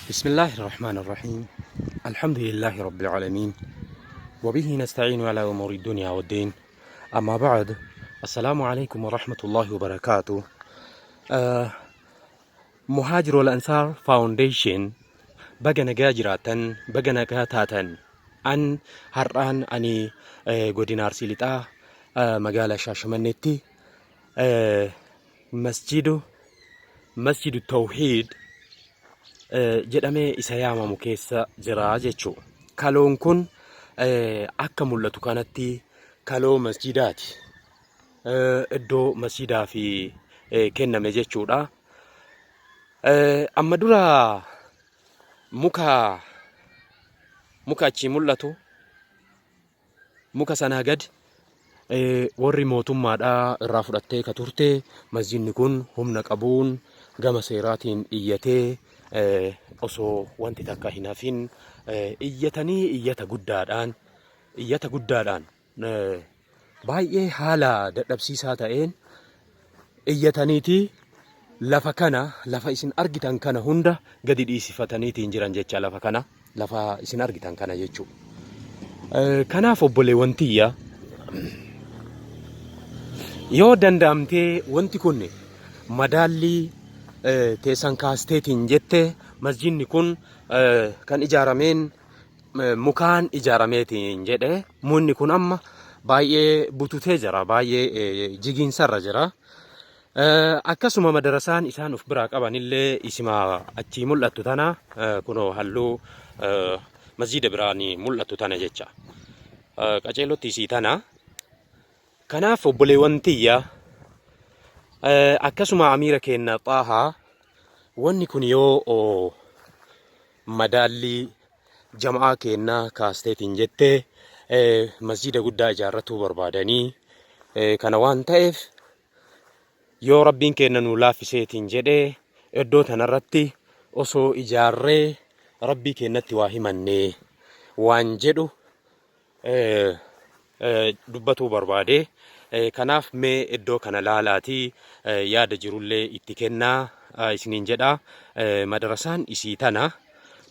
بسم الله الرحمن الرحيم. الحمد لله رب العالمين، وبه نستعين على أمور الدنيا والدين. أما بعد، السلام عليكم ورحمة الله وبركاته. آه مهاجر والأنصار فاونديشن بقى نجا جراتا بقى نجا تاتا أن هران أني قدينار سيلتا مقالة شاشمنتي مسجد التوحيد jedhamee isa yaamamu keessa jira jechuudha. Kaloon kun akka mul'atu kanatti kaloo masjidaati. Iddoo masjidaa fi kenname jechuudha. Amma dura muka achi mul'atu muka sanaa gad warri mootummaadhaa irraa fudhattee ka turte masjidni kun humna qabuun gama seeraatiin iyyatee osoo wanti takka hin hafin iyyatanii iyyata guddaadhaan baay'ee haala dadhabsiisaa ta'een iyyataniiti lafa isin argitan kana hunda gadi dhiisifataniitiin jiran jecha lafa isin argitan kana jechuudha. Kanaaf obboleewwan tiyya yoo danda'amtee wanti kun madaallii teessan kaasteetiin jette masjidni kun kan ijaarameen mukaan ijaarameetiin jedhe munni kun amma baay'ee bututee jira, baay'ee jigiinsarra jira. Akkasuma madarasaan isaan of biraa qabanillee isima achii mul'attu tana kunoo halluu masjida biraanii mul'attu tana jecha qaceelotti isii tana. Kanaaf obboleewwan tiyya akkasuma amiira keenya xaahaa wanni kun yoo madaallii jama'aa keenya kaasteetiin jettee masjida guddaa ijaarratuu barbaadanii kana waan ta'eef yoo rabbiin keenya nu laaffiseetiin jedhee iddoo tanarratti osoo ijaarree rabbii keenyatti waa himannee waan jedhu dubbatuu barbaade. Kanaaf mee iddoo kana laalaatii yaada jirullee itti kennaa isiniin jedha. Madarasaan isii tana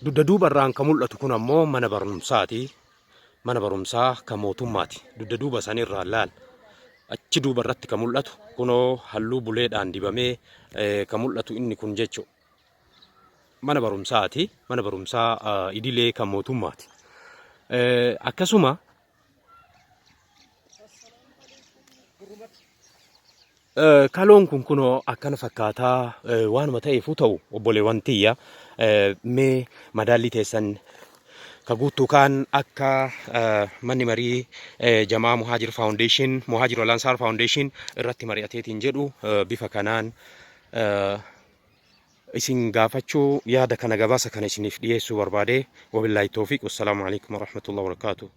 dugda duubarraan kan mul'atu kun ammoo mana barumsaati. Mana barumsaa kan mootummaati. Dugda duuba sanirraa laal achi duubarratti kan mul'atu kunoo halluu buleedhaan dibamee kan mul'atu inni kun jechuudha. Mana barumsaati. Mana barumsaa idilee kan mootummaati. Akkasuma kaloon kun kunoo akkana fakkaataa waanuma ta'eefuu ta'u obboleewwan tiyya mee madaallii teessan ka guuttuu kaan akka manni marii jamaa muhaajir faawundeeshin muhaajir walansaar faawundeeshin irratti mari'ateetiin jedhu bifa kanaan isin gaafachuu yaada kana gabaasa kana isiniif dhiyeessuu barbaade. Wabillaahi tawfiiq. Wassalaamu alaikum warahmatullahi wabarakaatuh.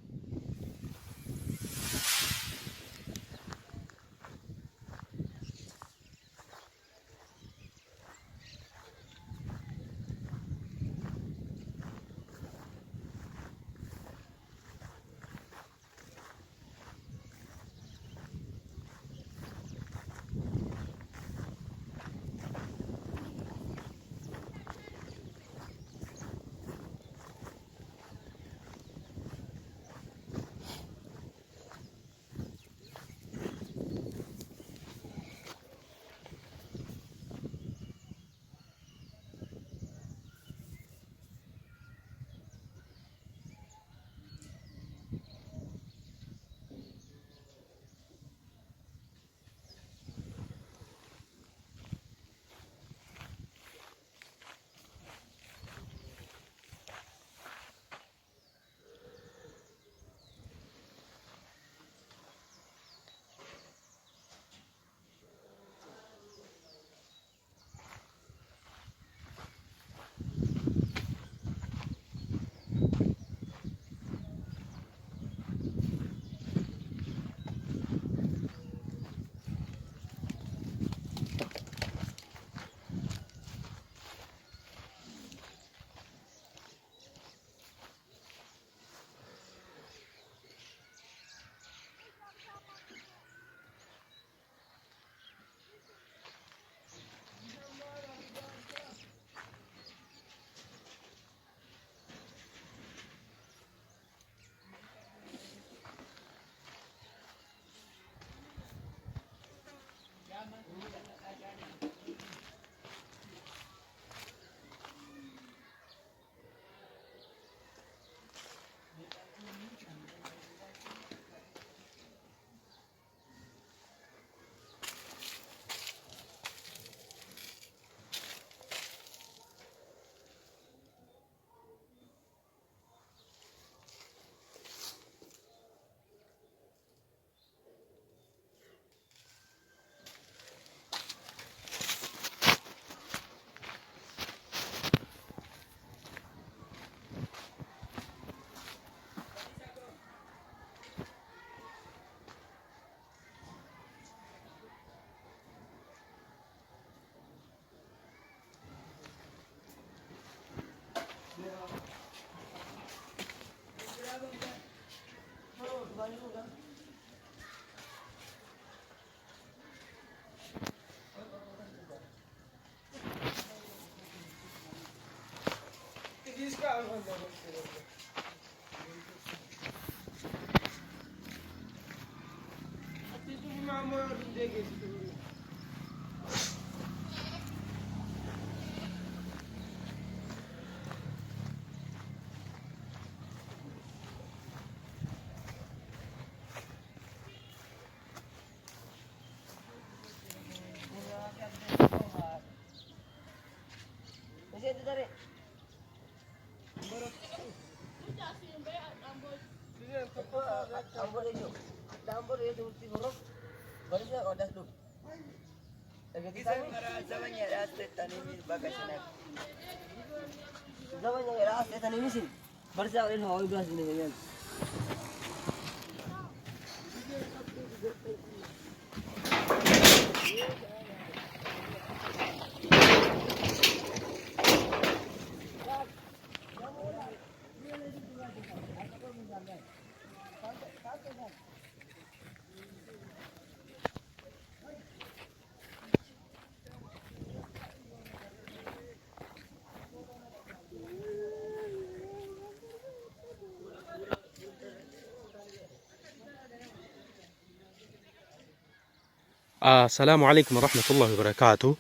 السلام عليكم ورحمة الله وبركاته.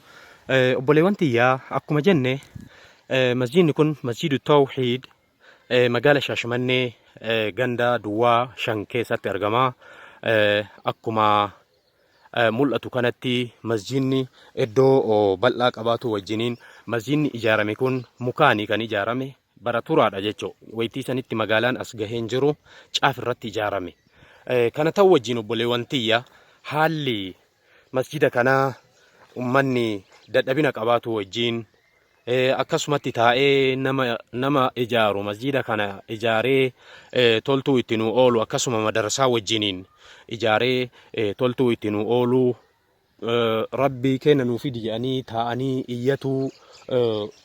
أبوليوانتي يا أكو مجنة مسجد نكون مسجد التوحيد مقالة شاشمني غندا دوا شنكي ساتي أرغما أكو ما ملأتو كانتي مسجدني إدو بلق أباتو وجنين مسجدني إجارمي كون مكاني كان إجارمي براتورا أجيشو ويتي سنتي مقالان أسغهين جرو شاف الرت إجارمي كانت توجين أبوليوانتي يا حالي مسجد كنا أمني dadhabina qabaatu wajjin akkasumatti taa'ee nama ijaaru masjida kana ijaaree toltuu itti nu oolu akkasuma madarsaa wajjiniin ijaaree toltuu itti nu oolu rabbii kenna nuuf fidi jedhanii taa'anii iyyatuu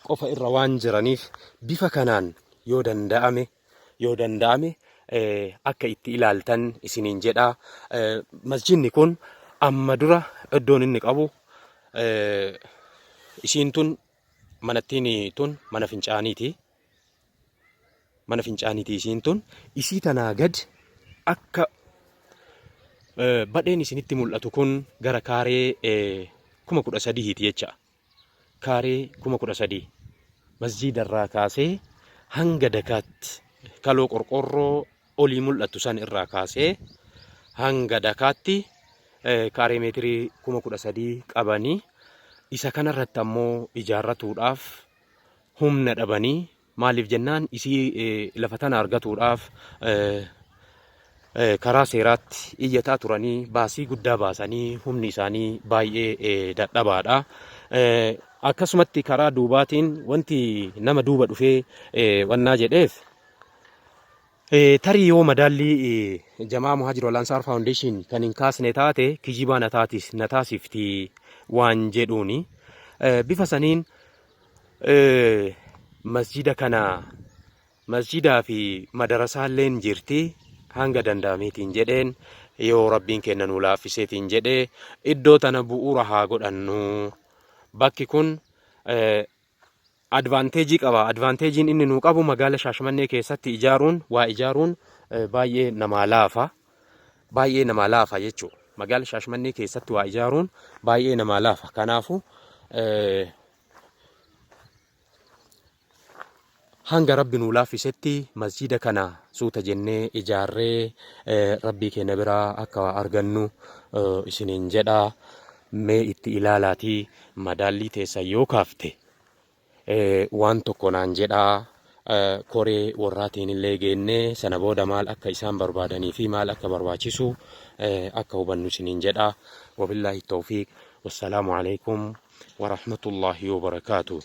qofa irra waan jiraniif bifa kanaan yoo danda'ame akka itti ilaaltan isiniin jedha. Masjidni kun amma dura iddoon inni qabu isiin tun manattiin tun mana fincaaniiti. Mana fincaaniiti isiin tun. Isii tanaa gad akka badheen isinitti mul'atu kun gara kaaree 13,000 jecha. Kaaree 13,000 masjidarraa kaasee hanga dakaatti kaloo qorqorroo olii mul'atu san irraa kaasee hanga dakaatti kaaree meetirii 13,000 qabanii. Isa kanarratti ammoo ijaarratuudhaaf humna dhabanii maaliif jennaan isii lafa tana argatuudhaaf karaa seeraatti iyyataa turanii baasii guddaa baasanii humni isaanii baay'ee dadhabaadha. Akkasumatti karaa duubaatiin wanti nama duuba dhufee wannaa jedheef tarii yoo madaalli jamaa Muhaajir Wal Ansaar Foundation kan hin kaasne taate kijibaa na taasifti waan jedhuuni bifa saniin masjida kana masjidaa fi madarasaalleen jirti hanga danda'ameetiin jedheen yoo rabbiin kenna nu laaffiseetiin jedhee iddoo tana bu'uura haa godhannu. Bakki kun advaanteejii qaba. Advaanteejiin inni nuu qabu magaala Shaashmannee keessatti ijaaruun baay'ee nama laafa jechuudha. Magaala Shaashmannee keessatti waa ijaaruun baay'ee nama laafa. Kanaafuu hanga rabbi nuu laaffisetti masjida kana suuta jennee ijaarree rabbii keenya biraa akka argannu isiniin jedha. Mee itti ilaalaatii madaallii teessan yoo kaafte waan tokko naan jedhaa. Koree warraatiin illee geennee sana booda maal akka isaan barbaadanii fi maal akka barbaachisu akka hubannu isiniin jedha. Wabillaahi tawfiiq. Wassalaamu alaikum wa rahmatullaahi wa barakaatuh.